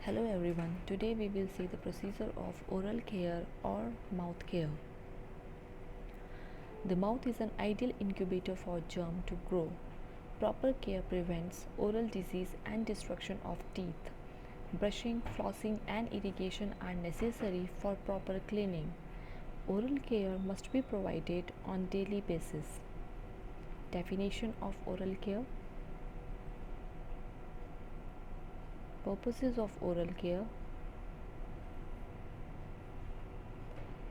Hello everyone, today we will see the procedure of oral care or mouth care. The mouth is an ideal incubator for germ to grow. Proper care prevents oral disease and destruction of teeth. Brushing, flossing and irrigation are necessary for proper cleaning. Oral care must be provided on daily basis. Definition of oral care. Purposes of oral care.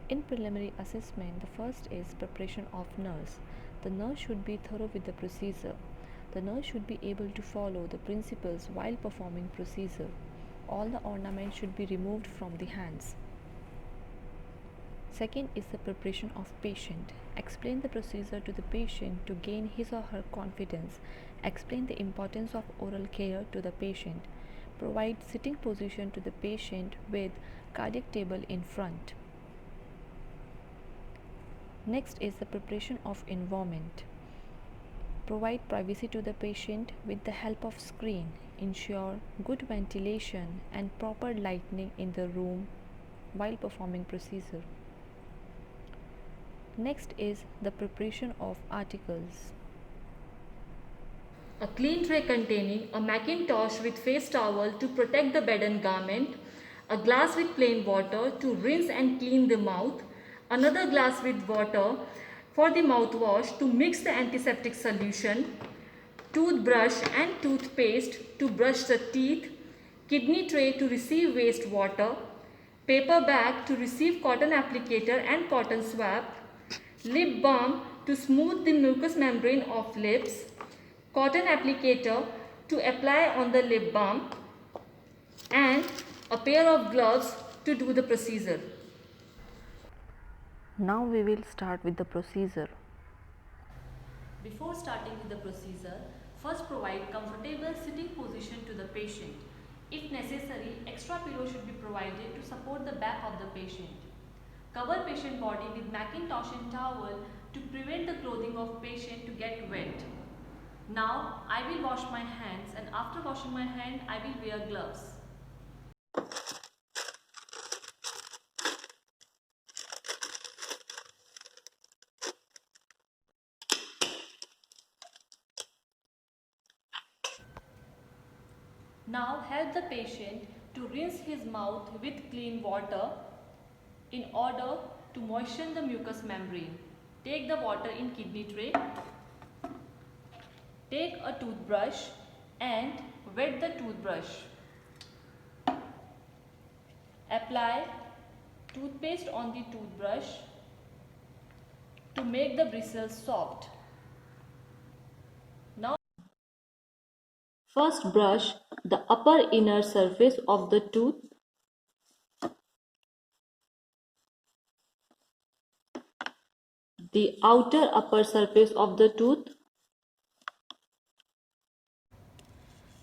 In preliminary assessment, the first is preparation of nurse. The nurse should be thorough with the procedure. The nurse should be able to follow the principles while performing procedure. All the ornaments should be removed from the hands. Second is the preparation of patient. Explain the procedure to the patient to gain his or her confidence. Explain the importance of oral care to the patient. Provide sitting position to the patient with cardiac table in front. Next is the preparation of environment. Provide privacy to the patient with the help of screen. Ensure good ventilation and proper lighting in the room while performing procedure. Next is the preparation of articles. A clean tray containing a Macintosh with face towel to protect the bed and garment, a glass with plain water to rinse and clean the mouth, another glass with water for the mouthwash to mix the antiseptic solution, toothbrush and toothpaste to brush the teeth, kidney tray to receive wastewater, paper bag to receive cotton applicator and cotton swab, lip balm to smooth the mucous membrane of lips, cotton applicator to apply on the lip balm, and a pair of gloves to do the procedure. Now we will start with the procedure. Before starting with the procedure, first provide comfortable sitting position to the patient. If necessary, extra pillow should be provided to support the back of the patient. Cover patient body with Macintosh and towel to prevent the clothing of patient to get wet. Now I will wash my hands, and after washing my hand I will wear gloves. Now help the patient to rinse his mouth with clean water in order to moisten the mucous membrane. Take the water in kidney tray. Take a toothbrush and wet the toothbrush. Apply toothpaste on the toothbrush to make the bristles soft. Now first brush the upper inner surface of the tooth. The outer upper surface of the tooth.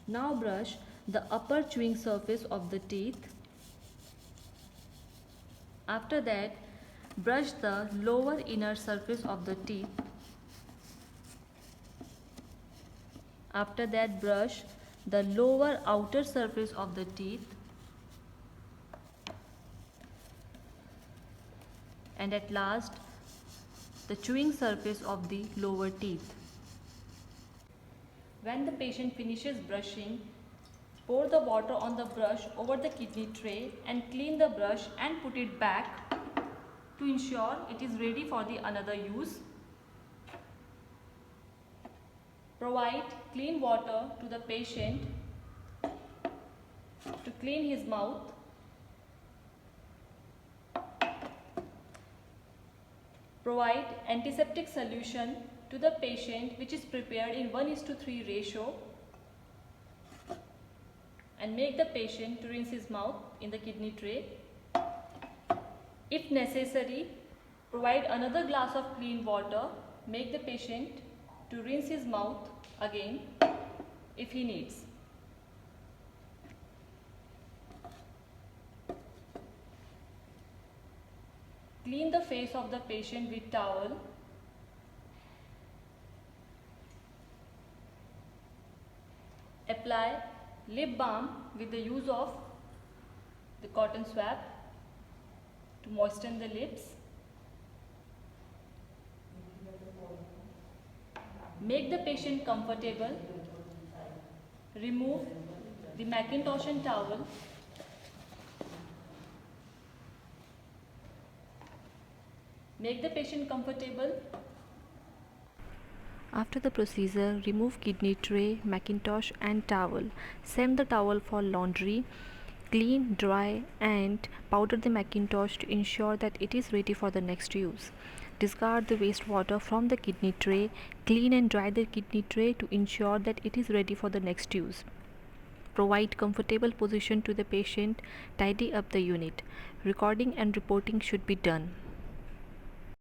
Now brush the upper chewing surface of the teeth. After that, brush the lower inner surface of the teeth. After that, brush the lower outer surface of the teeth. And at last, the chewing surface of the lower teeth. When the patient finishes brushing, pour the water on the brush over the kidney tray and clean the brush and put it back to ensure it is ready for the another use. Provide clean water to the patient to clean his mouth. Provide antiseptic solution to the patient which is prepared in 1:3 ratio, and make the patient to rinse his mouth in the kidney tray. If necessary, provide another glass of clean water. Make the patient to rinse his mouth again if he needs. Clean the face of the patient with towel. Apply lip balm with the use of the cotton swab to moisten the lips. Make the patient comfortable. Remove the Macintosh and towel. Make the patient comfortable. After the procedure, remove kidney tray, Macintosh and towel. Send the towel for laundry. Clean, dry and powder the Macintosh to ensure that it is ready for the next use. Discard the wastewater from the kidney tray. Clean and dry the kidney tray to ensure that it is ready for the next use. Provide comfortable position to the patient. Tidy up the unit. Recording and reporting should be done.